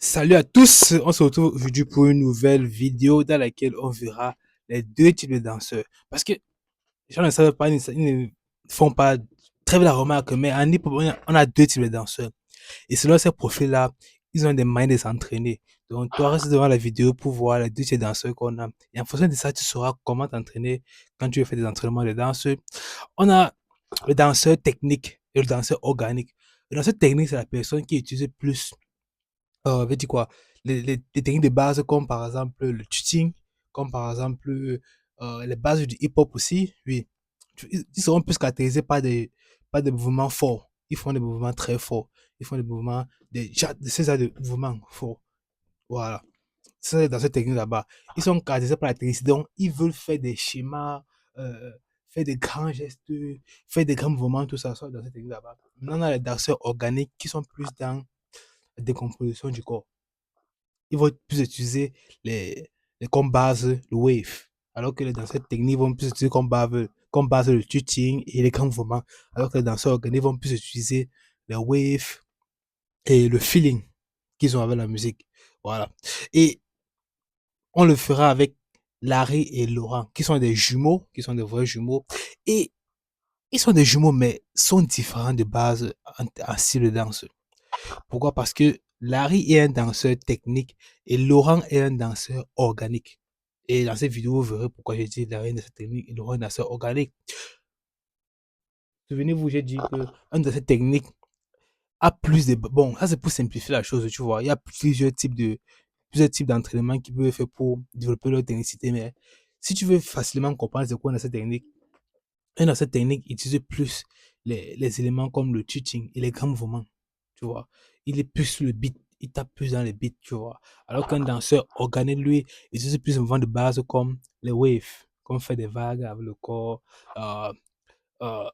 Salut à tous, on se retrouve aujourd'hui pour une nouvelle vidéo dans laquelle on verra les deux types de danseurs. Parce que les gens ne savent pas, ils ne font pas très bien la remarque, mais en hip-hop, on a deux types de danseurs. Et selon ces profils-là, ils ont des moyens de s'entraîner. Donc, toi, reste devant la vidéo pour voir les deux types de danseurs qu'on a. Et en fonction de ça, tu sauras comment t'entraîner quand tu veux faire des entraînements de danse. On a le danseur technique et le danseur organique. Le danseur technique, c'est la personne qui utilise plus veut dire quoi? Les techniques de base comme par exemple le tutting, comme par exemple les bases du hip-hop aussi, oui. Ils seront plus caractérisés par des mouvements forts. Ils font des mouvements très forts. Ils font des mouvements, c'est ça, de mouvements forts. Voilà. C'est dans cette technique là-bas. Ils sont caractérisés par la technicité. Donc, ils veulent faire des schémas, euh, faire des grands gestes, faire des grands mouvements, tout ça, soit dans cette technique là-bas. Maintenant, on a les danseurs organiques qui sont plus dans la décomposition du corps. Ils vont plus utiliser comme base le wave. Alors que les danseurs techniques vont plus utiliser comme base le tutting et les grands mouvements. Alors que les danseurs organiques vont plus utiliser le wave et le feeling qu'ils ont avec la musique. Voilà. Et on le fera avec Larry et Laurent, qui sont des jumeaux, qui sont des vrais jumeaux. Et ils sont des jumeaux, mais sont différents de base en style de danse. Pourquoi? Parce que Larry est un danseur technique et Laurent est un danseur organique. Et dans cette vidéo, vous verrez pourquoi j'ai dit Larry est un danseur technique et Laurent est un danseur organique. Souvenez-vous, j'ai dit que un danseur technique a plus de... Bon, ça c'est pour simplifier la chose, tu vois. Il y a plusieurs types d'entraînement qui peuvent être faits pour développer leur technicité. Mais si tu veux facilement comprendre c'est quoi un danseur technique, un danseur technique utilise plus les éléments comme le tutting et les grands mouvements, tu vois. Il est plus sur le beat, il tape plus dans les beats, tu vois. Alors qu'un danseur organique, lui, il utilise plus de mouvements de base comme les waves, comme faire des vagues avec le corps, euh, euh,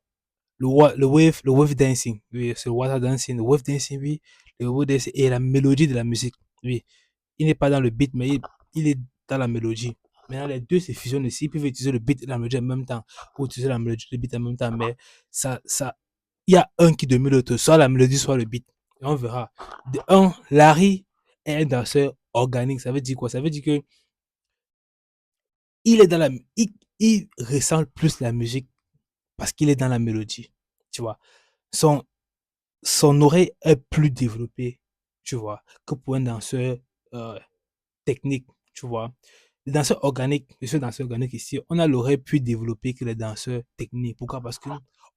le wave dancing, oui, c'est le water dancing, le wave dancing, oui, le wave dancing et la mélodie de la musique, oui. Il n'est pas dans le beat, mais il est dans la mélodie. Maintenant, les deux se fusionnent ici. Ils peuvent utiliser le beat et la mélodie en même temps, ou utiliser la mélodie et le beat en même temps, mais il y a un qui domine l'autre, soit la mélodie, soit le beat. Et on verra. De un, Larry est un danseur organique. Ça veut dire quoi? Ça veut dire que il est dans la, il ressent plus la musique parce qu'il est dans la mélodie. Tu vois. Son, son oreille est plus développée, tu vois, que pour un danseur euh, technique, tu vois. Les danseurs organiques, les seuls danseurs organiques ici, on a l'oreille plus développée que les danseurs techniques. Pourquoi? Parce que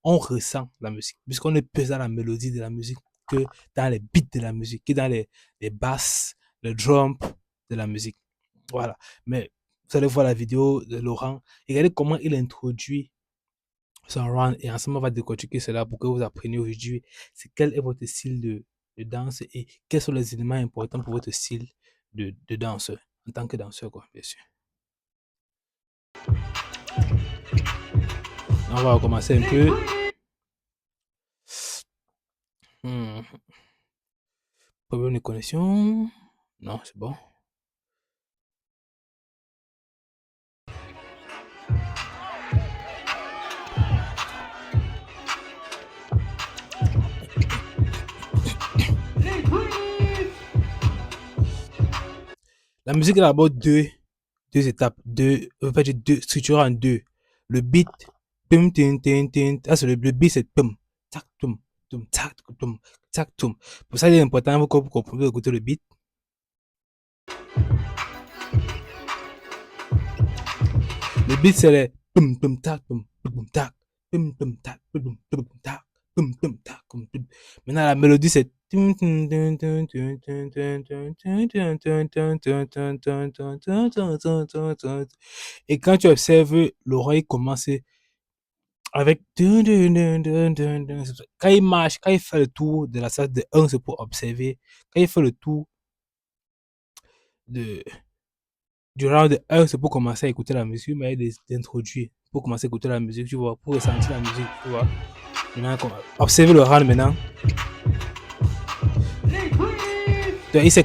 on ressent la musique, puisqu'on est plus dans la mélodie de la musique que dans les beats de la musique, que dans les basses, les drums de la musique. Voilà. Mais vous allez voir la vidéo de Laurent. Regardez comment il introduit son round et ensemble on va décortiquer cela pour que vous appreniez aujourd'hui c'est quel est votre style de danse et quels sont les éléments importants pour votre style de danse en tant que danseur, quoi, bien sûr. On va recommencer un peu. Hmm, problème de connexion. Non, c'est bon. La musique est d'abord deux étapes, en fait, deux, structurées en deux. Le beat, tum, tin, tin, tin. Ah, c'est le beat, c'est tum, tac, tum, tac, tum, tac, tum. Pour ça, il est important que vous compreniez écouter le beat. Le beat, c'est les pum pum tac, tac, tac, tac, tac, Maintenant, la mélodie, c'est et quand tu observes, l'oreille commence avec quand il marche, quand il fait le tour de la salle de un c'est pour observer. Quand il fait le tour de, du round 1, c'est pour commencer à écouter la musique, mais d'introduire, pour commencer à écouter la musique, tu vois, pour ressentir la musique, tu vois. Maintenant, observez le round maintenant. Donc, il s'est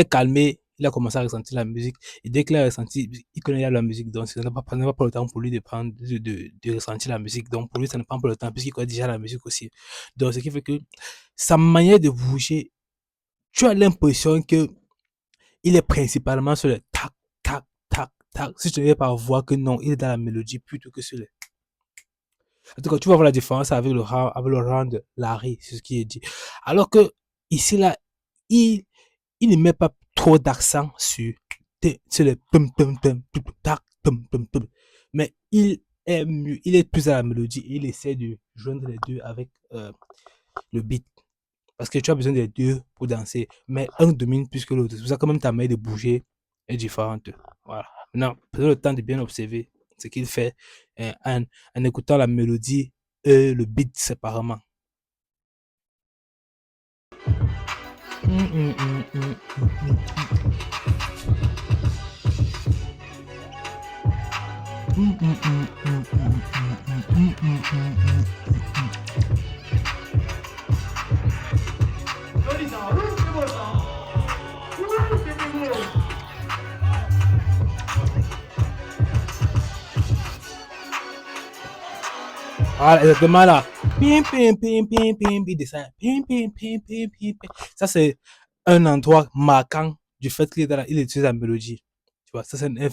calmé, il a commencé à ressentir la musique, et dès qu'il a ressenti, il connaît la musique, donc ça n'a pas le temps pour lui de prendre, de ressentir la musique, donc pour lui, ça ne prend pas le temps, puisqu'il connaît déjà la musique aussi. Donc, ce qui fait que sa manière de bouger tu as l'impression que il est principalement sur le tac, tac, tac, tac. Si tu ne veux pas voir que non, il est dans la mélodie plutôt que sur le. En tout cas, tu vas voir la différence avec le round de Larry, c'est ce qui est dit. Alors que ici, là, il, il ne met pas trop d'accent sur les pum pum pum pum tac pum pum pum. Mais il est plus à la mélodie et il essaie de joindre les deux avec le beat. Parce que tu as besoin des deux pour danser. Mais un domine plus que l'autre. C'est pour ça que même ta manière de bouger est différente. Voilà. Maintenant, prenez le temps de bien observer ce qu'il fait en écoutant la mélodie et le beat séparément. Voilà, exactement là. Pim, pim, pim, pim, pim, il descend. Pim, pim, pim, pim, pim, pim. Ça, c'est un endroit marquant du fait qu'il utilise la mélodie. Tu vois, ça, c'est un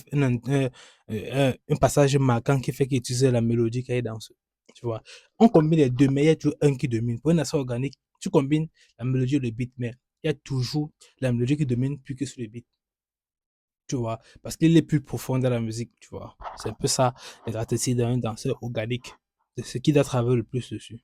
passage marquant qui fait qu'il utilise la mélodie quand il danse. Tu vois, on combine les deux, mais il y a toujours un qui domine. Pour une nation organique, tu combines la mélodie et le beat, mais il y a toujours la mélodie qui domine plus que sur le beat. Tu vois, parce qu'il est plus profond dans la musique, tu vois. C'est un peu ça, les caractéristiques d'un danseur organique. C'est ce qui doit travailler le plus dessus.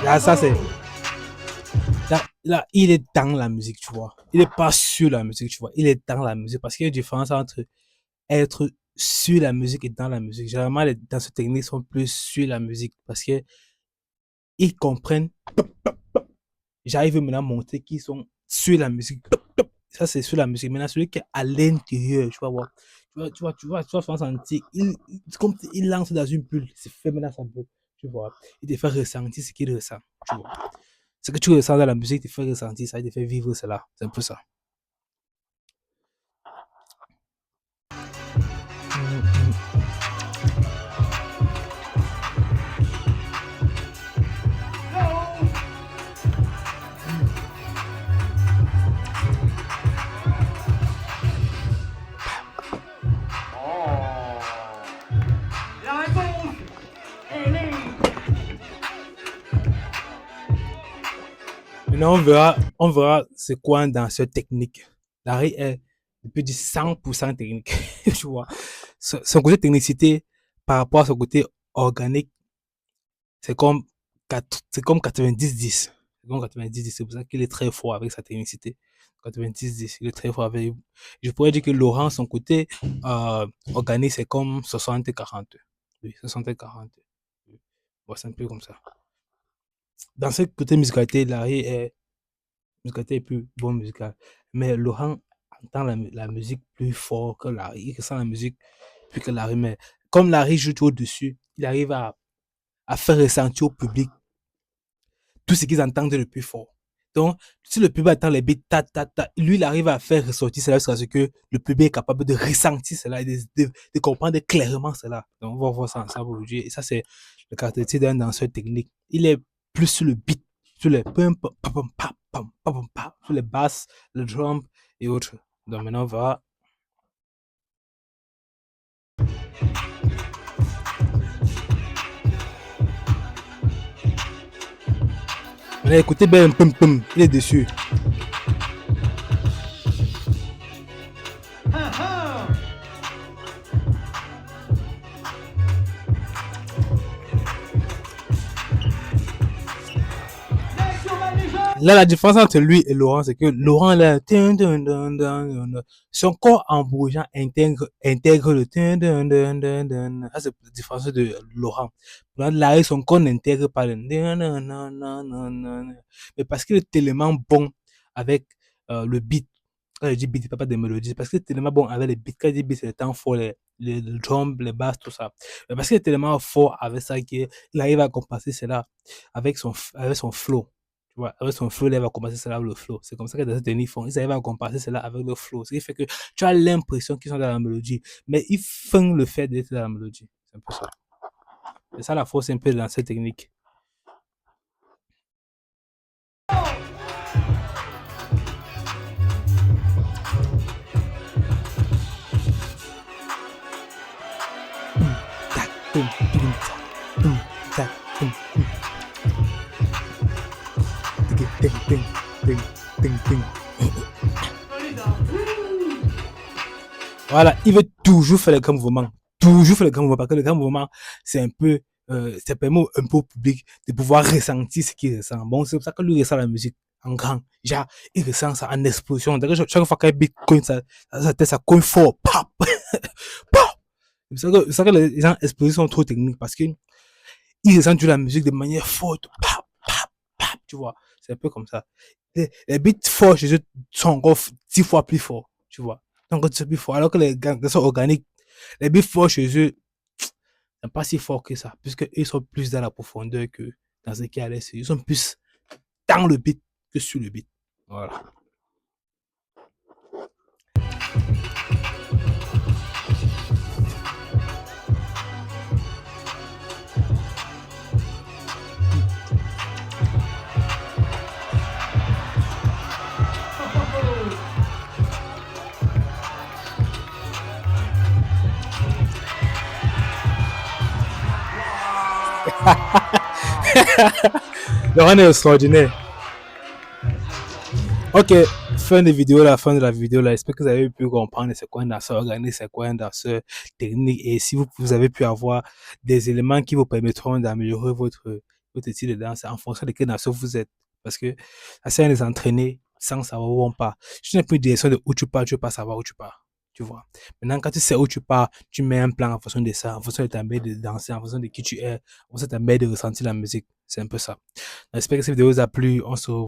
Là, ça c'est. Là, il est dans la musique, tu vois. Il est pas sur la musique, tu vois. Il est dans la musique parce qu'il y a une différence entre être sur la musique et dans la musique. Généralement, les danseurs techniques sont plus sur la musique parce que ils comprennent. J'arrive maintenant à montrer qu'ils sont sur la musique. Ça, c'est sur la musique. Maintenant, celui qui est à l'intérieur, tu vas voir. Tu vas sentir. C'est comme s'il lance dans une bulle. C'est fait maintenant sa bulle. Tu vois. Il te fait ressentir ce qu'il ressent. Tu vois. Ce que tu ressens dans la musique te fait ressentir ça, il te fait vivre cela. C'est un peu ça. Maintenant, on verra c'est quoi un danseur technique. Larry est, je peux dire 100% technique. Tu vois. Son côté technicité par rapport à son côté organique, c'est comme, c'est comme 90-10. C'est comme 90-10. C'est pour ça qu'il est très fort avec sa technicité. 90-10. Il est très fort avec. Je pourrais dire que Laurent, son côté organique, c'est comme 60-40. Oui, 60-40. Bon, c'est un peu comme ça. Dans ce côté musicalité, Larry est musicalité est plus bon musical. Mais Laurent entend la musique plus fort que Larry. Il ressent la musique plus que Larry. Mais comme Larry joue au-dessus, il arrive à faire ressentir au public tout ce qu'ils entendent le plus fort. Donc, si le public attend les beats, ta, ta, ta, lui, il arrive à faire ressortir cela jusqu'à ce que le public est capable de ressentir cela et de comprendre clairement cela. Donc, on va voir ça ensemble aujourd'hui. Et ça, c'est le caractéristique d'un danseur technique. Il est plus sur le beat, sur les pum, pum, pum, pum, pam, pam, pam, pam, pam, sur les basses, le drum et autres. Donc, maintenant, on va. On a écouté bien pum, pum, il est dessus. Là, la différence entre lui et Laurent, c'est que Laurent, là, son corps en bougeant intègre le. Ça, c'est la différence de Laurent. Là, son corps n'intègre pas le. Mais parce qu'il est tellement bon avec le beat, Quand je dis beat, pas des mélodies, parce que c'est tellement bon avec les beats. Quand je dis beat, c'est les temps forts, les drums, les basses, tout ça. Mais parce qu'il est tellement fort avec ça qu'il arrive à compenser cela avec son flow. Tu vois, avec son flow, il arrive à compenser cela avec le flow. C'est comme ça que dans cette technique font. Ils arrivent à compenser cela avec le flow. Ce qui fait que tu as l'impression qu'ils sont dans la mélodie, mais ils font le fait d'être dans la mélodie. C'est un peu ça. C'est ça la force un peu dans cette technique. Tac, boum, boum, tac, boum, tac, boum, boum, ding, ding, ding, ding, ding. Voilà, il veut toujours faire les grands mouvements. Toujours faire les grands mouvements. Parce que les grands mouvements, c'est un peu, ça permet un peu au public de pouvoir ressentir ce qu'il ressent. Bon, c'est pour ça que lui ressent la musique en grand. Genre, il ressent ça en explosion. D'ailleurs, chaque fois qu'un beat cogne, ça cogne fort. Pap! Pap! C'est ça que les gens explosifs sont trop techniques parce qu'ils ressentent la musique de manière forte. Pap! Pap! Pap! Tu vois, c'est un peu comme ça. Les beats forts chez eux sont encore 10 fois plus forts. Tu vois. Donc, c'est plus fort. Alors que les sont organiques, les beats forts chez eux, c'est pas si fort que ça, puisque ils sont plus dans la profondeur que dans ce qui allait. Ils sont plus dans le beat que sur le beat. Voilà. Laurent est extraordinaire. Ok, fin de vidéo, la fin de la vidéo là. J'espère que vous avez pu comprendre c'est quoi un danseur organique, c'est quoi un danseur technique et si vous avez pu avoir des éléments qui vous permettront d'améliorer votre style de danse en fonction de quel danseur vous êtes. Parce que ça sert à les entraîner sans savoir où on part. Si tu n'as plus de direction de où tu vas pas savoir où tu pars. Tu vois. Maintenant, quand tu sais où tu pars, tu mets un plan en fonction de ça, en fonction de ta manière de danser, en fonction de qui tu es, en fonction de ta manière de ressentir la musique. C'est un peu ça. J'espère que cette vidéo vous a plu. On se